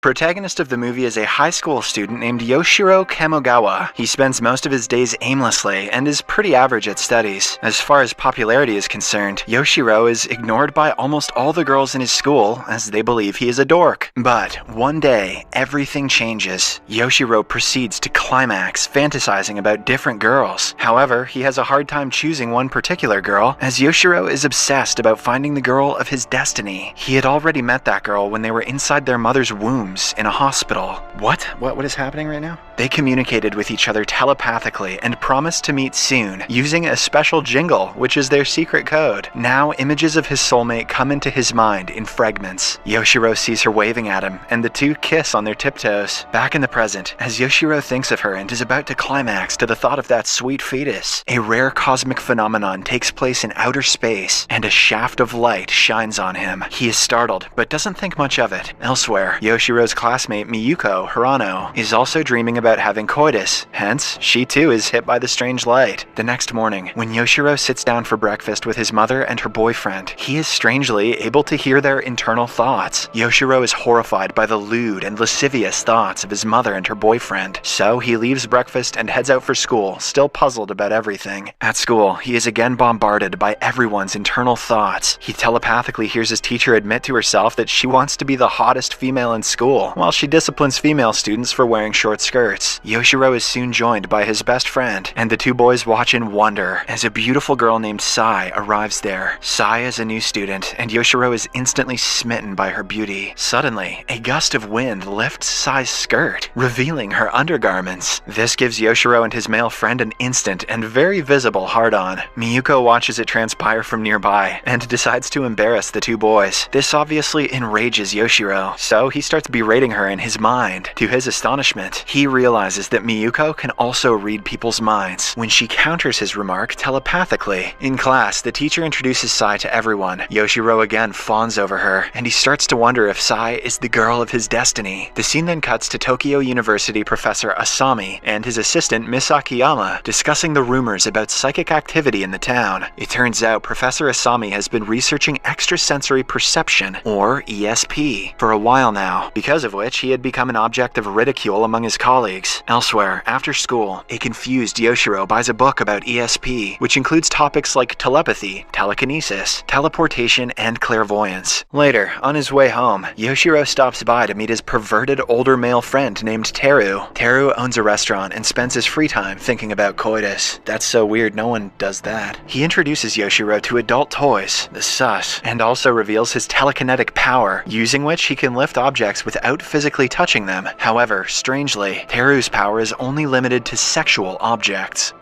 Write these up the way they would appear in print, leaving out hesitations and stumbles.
Protagonist of the movie is a high school student named Yoshirō Kamogawa. He spends most of his days aimlessly and is pretty average at studies. As far as popularity is concerned, Yoshirō is ignored by almost all the girls in his school as they believe he is a dork. But one day, everything changes. Yoshirō proceeds to climax, fantasizing about different girls. However, he has a hard time choosing one particular girl, as Yoshirō is obsessed about finding the girl of his destiny. He had already met that girl when they were inside their mother's womb in a hospital. What is happening right now? They communicated with each other telepathically and promised to meet soon, using a special jingle, which is their secret code. Now, images of his soulmate come into his mind in fragments. Yoshirō sees her waving at him, and the two kiss on their tiptoes. Back in the present, as Yoshirō thinks of her and is about to climax to the thought of that sweet fetus, a rare cosmic phenomenon takes place in outer space, and a shaft of light shines on him. He is startled, but doesn't think much of it. Elsewhere, Yoshiro's classmate Miyuko Hirano is also dreaming about having coitus, hence, she too is hit by the strange light. The next morning, when Yoshirō sits down for breakfast with his mother and her boyfriend, he is strangely able to hear their internal thoughts. Yoshirō is horrified by the lewd and lascivious thoughts of his mother and her boyfriend, so he leaves breakfast and heads out for school, still puzzled about everything. At school, he is again bombarded by everyone's internal thoughts. He telepathically hears his teacher admit to herself that she wants to be the hottest female in school, while she disciplines female students for wearing short skirts. Yoshirō is soon joined by his best friend, and the two boys watch in wonder as a beautiful girl named Xray arrives there. Xray is a new student, and Yoshirō is instantly smitten by her beauty. Suddenly, a gust of wind lifts Xray's skirt, revealing her undergarments. This gives Yoshirō and his male friend an instant and very visible hard-on. Miyuko watches it transpire from nearby, and decides to embarrass the two boys. This obviously enrages Yoshirō, so he starts berating her in his mind. To his astonishment, he realizes that Miyuko can also read people's minds when she counters his remark telepathically. In class, the teacher introduces Xray to everyone. Yoshirō again fawns over her, and he starts to wonder if Xray is the girl of his destiny. The scene then cuts to Tokyo University Professor Asami and his assistant Miss Akiyama discussing the rumors about psychic activity in the town. It turns out Professor Asami has been researching extrasensory perception, or ESP, for a while now, because of which he had become an object of ridicule among his colleagues. Elsewhere, after school, a confused Yoshirō buys a book about ESP, which includes topics like telepathy, telekinesis, teleportation, and clairvoyance. Later, on his way home, Yoshirō stops by to meet his perverted older male friend named Teru. Teru owns a restaurant and spends his free time thinking about coitus. That's so weird, no one does that. He introduces Yoshirō to adult toys, the sus, and also reveals his telekinetic power, using which he can lift objects without physically touching them. However, strangely, Teru's power is only limited to sexual objects.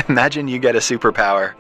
Imagine you get a superpower,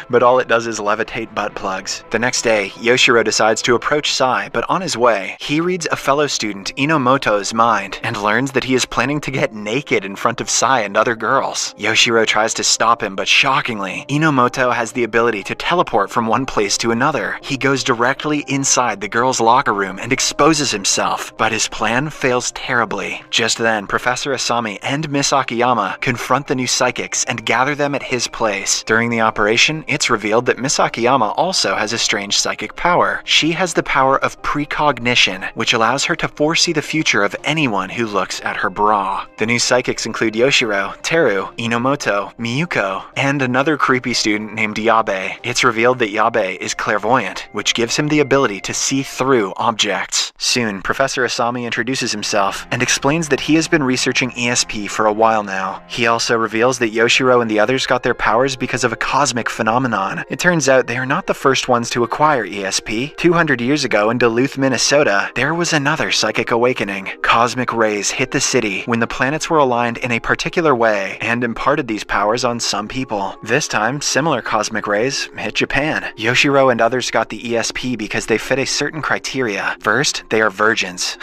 but all it does is levitate butt plugs. The next day, Yoshirō decides to approach Xray, but on his way, he reads a fellow student Inomoto's mind and learns that he is planning to get naked in front of Xray and other girls. Yoshirō tries to stop him, but shockingly, Inomoto has the ability to teleport from one place to another. He goes directly inside the girls' locker room and exposes himself, but his plan fails terribly. Just then, Professor Asami and Miss Akiyama confront the new psychics and gather them at his place. During the operation, it's revealed that Miss Akiyama also has a strange psychic power. She has the power of precognition, which allows her to foresee the future of anyone who looks at her bra. The new psychics include Yoshirō, Teru, Inomoto, Miyuko, and another creepy student named Yabe. It's revealed that Yabe is clairvoyant, which gives him the ability to see through objects. Soon, Professor Asami introduces himself and explains that he has been researching ESP for a while now. He also reveals that Yoshirō and the others got their powers because of a cosmic phenomenon. It turns out they are not the first ones to acquire ESP. 200 years ago in Duluth, Minnesota, there was another psychic awakening. Cosmic rays hit the city when the planets were aligned in a particular way and imparted these powers on some people. This time, similar cosmic rays hit Japan. Yoshirō and others got the ESP because they fit a certain criteria. First, they are virgins.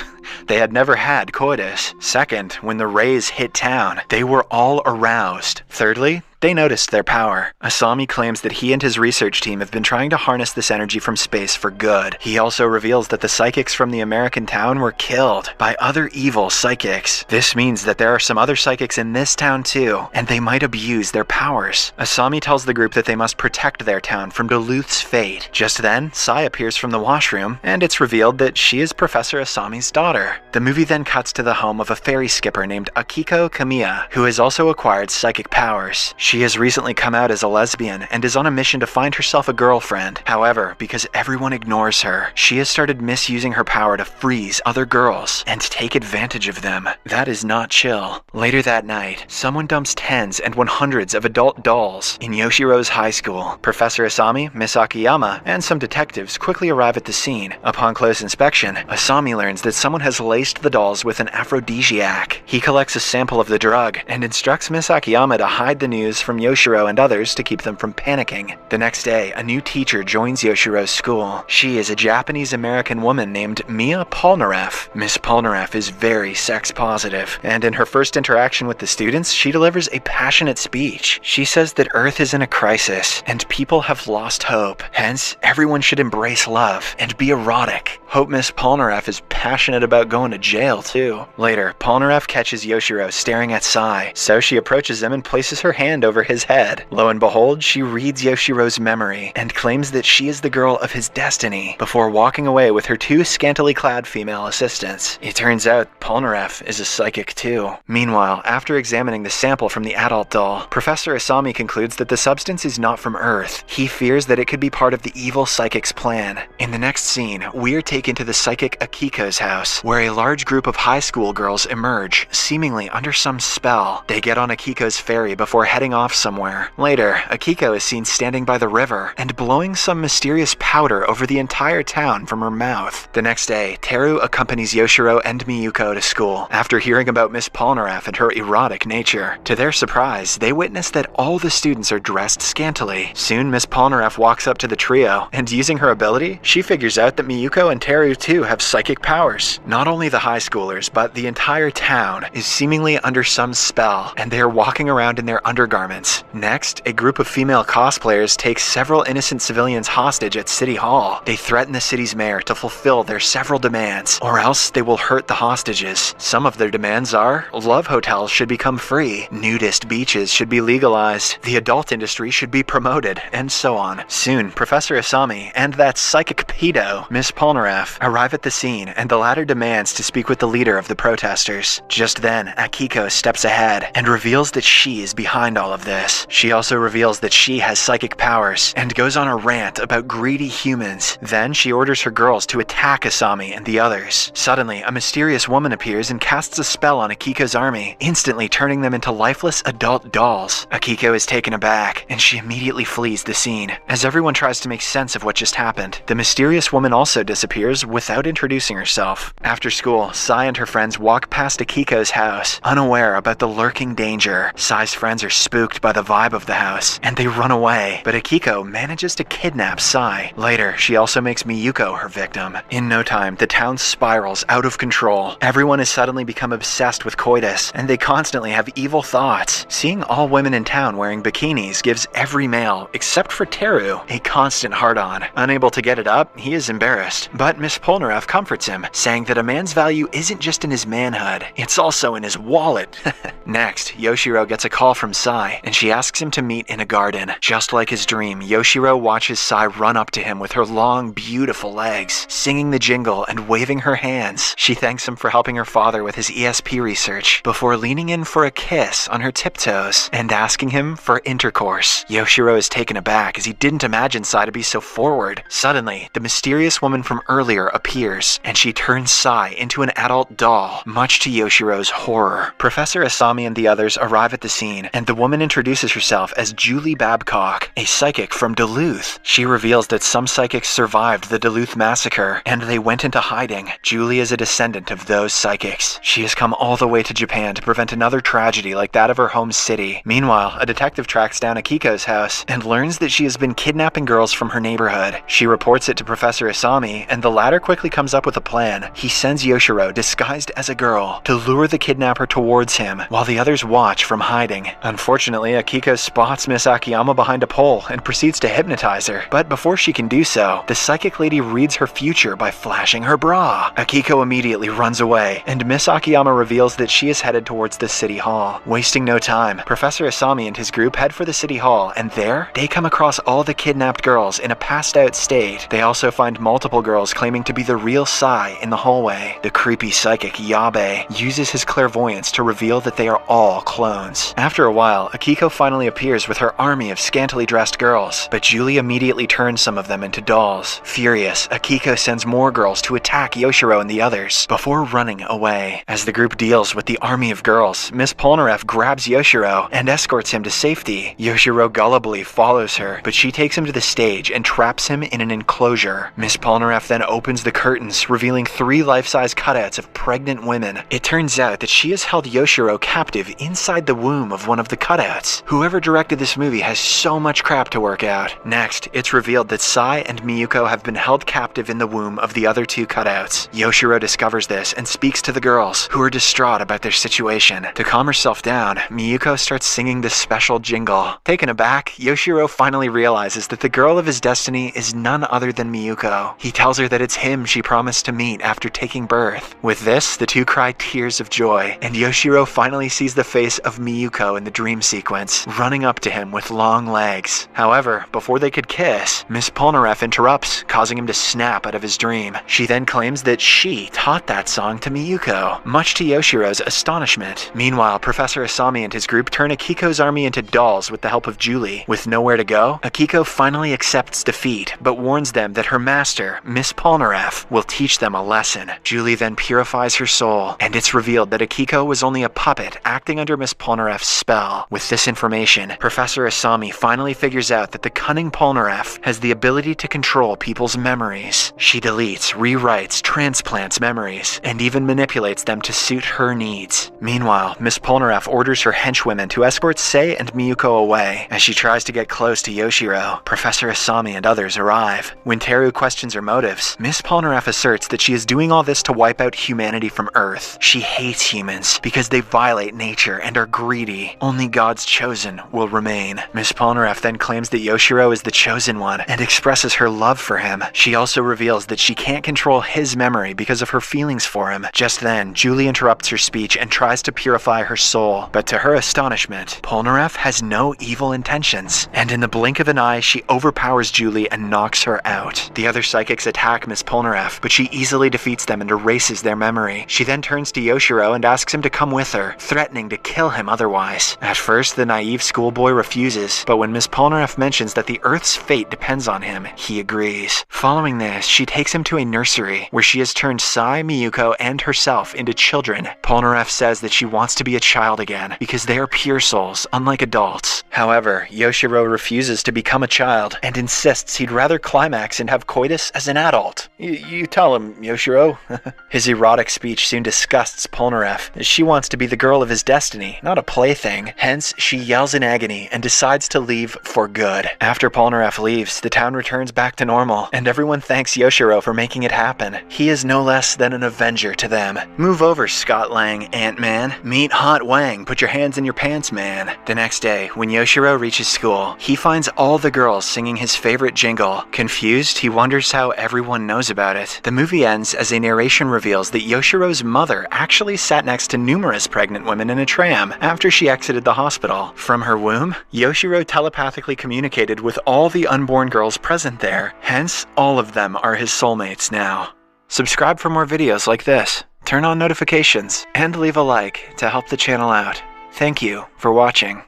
They had never had coitus. Second, when the rays hit town, they were all aroused. Thirdly, they noticed their power. Asami claims that he and his research team have been trying to harness this energy from space for good. He also reveals that the psychics from the American town were killed by other evil psychics. This means that there are some other psychics in this town too, and they might abuse their powers. Asami tells the group that they must protect their town from Duluth's fate. Just then, Sai appears from the washroom, and it's revealed that she is Professor Asami's daughter. The movie then cuts to the home of a ferry skipper named Akiko Kamiya, who has also acquired psychic powers. She has recently come out as a lesbian and is on a mission to find herself a girlfriend. However, because everyone ignores her, she has started misusing her power to freeze other girls and take advantage of them. That is not chill. Later that night, someone dumps tens and 100s of adult dolls in Yoshiro's high school. Professor Asami, Miss Akiyama, and some detectives quickly arrive at the scene. Upon close inspection, Asami learns that someone has laced the dolls with an aphrodisiac. He collects a sample of the drug and instructs Miss Akiyama to hide the news from Yoshiro and others to keep them from panicking. The next day, a new teacher joins Yoshiro's school. She is a Japanese-American woman named Mia Polnareff. Miss Polnareff is very sex-positive, and in her first interaction with the students, she delivers a passionate speech. She says that Earth is in a crisis, and people have lost hope. Hence, everyone should embrace love and be erotic. Hope Miss Polnareff is passionate about going to jail, too. Later, Polnareff catches Yoshiro staring at Sai, so she approaches him and places her hand over his head. Lo and behold, she reads Yoshiro's memory and claims that she is the girl of his destiny, before walking away with her two scantily clad female assistants. It turns out Polnareff is a psychic too. Meanwhile, after examining the sample from the adult doll, Professor Asami concludes that the substance is not from Earth. He fears that it could be part of the evil psychic's plan. In the next scene, we are taken to the psychic Akiko's house, where a large group of high school girls emerge, seemingly under some spell. They get on Akiko's ferry before heading off somewhere. Later, Akiko is seen standing by the river and blowing some mysterious powder over the entire town from her mouth. The next day, Teru accompanies Yoshiro and Miyuko to school, after hearing about Miss Polnareff and her erotic nature. To their surprise, they witness that all the students are dressed scantily. Soon, Miss Polnareff walks up to the trio, and using her ability, she figures out that Miyuko and Teru too have psychic powers. Not only the high schoolers, but the entire town is seemingly under some spell, and they are walking around in their undergarments. Next, a group of female cosplayers take several innocent civilians hostage at City Hall. They threaten the city's mayor to fulfill their several demands, or else they will hurt the hostages. Some of their demands are, love hotels should become free, nudist beaches should be legalized, the adult industry should be promoted, and so on. Soon, Professor Asami and that psychic pedo, Miss Polnareff, arrive at the scene, and the latter demands to speak with the leader of the protesters. Just then, Akiko steps ahead and reveals that she is behind all of this. She also reveals that she has psychic powers and goes on a rant about greedy humans. Then she orders her girls to attack Asami and the others. Suddenly, a mysterious woman appears and casts a spell on Akiko's army, instantly turning them into lifeless adult dolls. Akiko is taken aback, and she immediately flees the scene. As everyone tries to make sense of what just happened, the mysterious woman also disappears without introducing herself. After school, Sai and her friends walk past Akiko's house, unaware about the lurking danger. Sai's friends are spooked by the vibe of the house, and they run away, but Akiko manages to kidnap Sai. Later, she also makes Miyuko her victim. In no time, the town spirals out of control. Everyone has suddenly become obsessed with coitus, and they constantly have evil thoughts. Seeing all women in town wearing bikinis gives every male, except for Teru, a constant hard-on. Unable to get it up, he is embarrassed, but Miss Polnareff comforts him, saying that a man's value isn't just in his manhood, it's also in his wallet. Next, Yoshiro gets a call from Sai, and she asks him to meet in a garden. Just like his dream, Yoshiro watches Sai run up to him with her long, beautiful legs, singing the jingle and waving her hands. She thanks him for helping her father with his ESP research, before leaning in for a kiss on her tiptoes and asking him for intercourse. Yoshiro is taken aback as he didn't imagine Sai to be so forward. Suddenly, the mysterious woman from earlier appears, and she turns Sai into an adult doll, much to Yoshiro's horror. Professor Asami and the others arrive at the scene, and the woman introduces herself as Julie Babcock, a psychic from Duluth. She reveals that some psychics survived the Duluth massacre, and they went into hiding. Julie is a descendant of those psychics. She has come all the way to Japan to prevent another tragedy like that of her home city. Meanwhile, a detective tracks down Akiko's house and learns that she has been kidnapping girls from her neighborhood. She reports it to Professor Asami, and the latter quickly comes up with a plan. He sends Yoshiro, disguised as a girl, to lure the kidnapper towards him, while the others watch from hiding. Unfortunately, Unfortunately, Akiko spots Miss Akiyama behind a pole and proceeds to hypnotize her, but before she can do so, the psychic lady reads her future by flashing her bra. Akiko immediately runs away, and Miss Akiyama reveals that she is headed towards the city hall. Wasting no time, Professor Asami and his group head for the city hall, and there, they come across all the kidnapped girls in a passed-out state. They also find multiple girls claiming to be the real Sai in the hallway. The creepy psychic Yabe uses his clairvoyance to reveal that they are all clones. After a while, Akiko finally appears with her army of scantily dressed girls, but Julie immediately turns some of them into dolls. Furious, Akiko sends more girls to attack Yoshirō and the others, before running away. As the group deals with the army of girls, Miss Polnareff grabs Yoshirō and escorts him to safety. Yoshirō gullibly follows her, but she takes him to the stage and traps him in an enclosure. Miss Polnareff then opens the curtains, revealing 3 life-size cutouts of pregnant women. It turns out that she has held Yoshirō captive inside the womb of one of the cutouts. Whoever directed this movie has so much crap to work out. Next, it's revealed that Sai and Miyuko have been held captive in the womb of the other 2 cutouts. Yoshirō discovers this and speaks to the girls, who are distraught about their situation. To calm herself down, Miyuko starts singing this special jingle. Taken aback, Yoshirō finally realizes that the girl of his destiny is none other than Miyuko. He tells her that it's him she promised to meet after taking birth. With this, the 2 cry tears of joy, and Yoshirō finally sees the face of Miyuko in the dream sequence, running up to him with long legs. However, before they could kiss, Miss Polnareff interrupts, causing him to snap out of his dream. She then claims that she taught that song to Miyuko, much to Yoshiro's astonishment. Meanwhile, Professor Asami and his group turn Akiko's army into dolls with the help of Julie. With nowhere to go, Akiko finally accepts defeat, but warns them that her master, Miss Polnareff, will teach them a lesson. Julie then purifies her soul, and it's revealed that Akiko was only a puppet acting under Miss Polnareff's spell. With this information, Professor Asami finally figures out that the cunning Polnareff has the ability to control people's memories. She deletes, rewrites, transplants memories, and even manipulates them to suit her needs. Meanwhile, Miss Polnareff orders her henchwomen to escort Sei and Miyuko away. As she tries to get close to Yoshirō, Professor Asami and others arrive. When Teru questions her motives, Miss Polnareff asserts that she is doing all this to wipe out humanity from Earth. She hates humans because they violate nature and are greedy. Only God's chosen will remain. Miss Polnareff then claims that Yoshirō is the chosen one and expresses her love for him. She also reveals that she can't control his memory because of her feelings for him. Just then, Julie interrupts her speech and tries to purify her soul, but to her astonishment, Polnareff has no evil intentions, and in the blink of an eye, she overpowers Julie and knocks her out. The other psychics attack Miss Polnareff, but she easily defeats them and erases their memory. She then turns to Yoshirō and asks him to come with her, threatening to kill him otherwise. At first, the naive schoolboy refuses, but when Miss Polnareff mentions that the Earth's fate depends on him, he agrees. Following this, she takes him to a nursery, where she has turned Sai, Miyuko, and herself into children. Polnareff says that she wants to be a child again, because they are pure souls, unlike adults. However, Yoshirō refuses to become a child, and insists he'd rather climax and have coitus as an adult. You tell him, Yoshirō. His erotic speech soon disgusts Polnareff. She wants to be the girl of his destiny, not a plaything. Hence, she yells in agony and decides to leave for good. After Polnareff leaves, the town returns back to normal, and everyone thanks Yoshirō for making it happen. He is no less than an avenger to them. Move over, Scott Lang, Ant-Man. Meet Hot Wang, put your hands in your pants, man. The next day, when Yoshirō reaches school, he finds all the girls singing his favorite jingle. Confused, he wonders how everyone knows about it. The movie ends as a narration reveals that Yoshiro's mother actually sat next to numerous pregnant women in a tram after she exited the hospital. From her womb, Yoshirō telepathically communicated with all the unborn girls present there. Hence, all of them are his soulmates now. Subscribe for more videos like this, turn on notifications, and leave a like to help the channel out. Thank you for watching.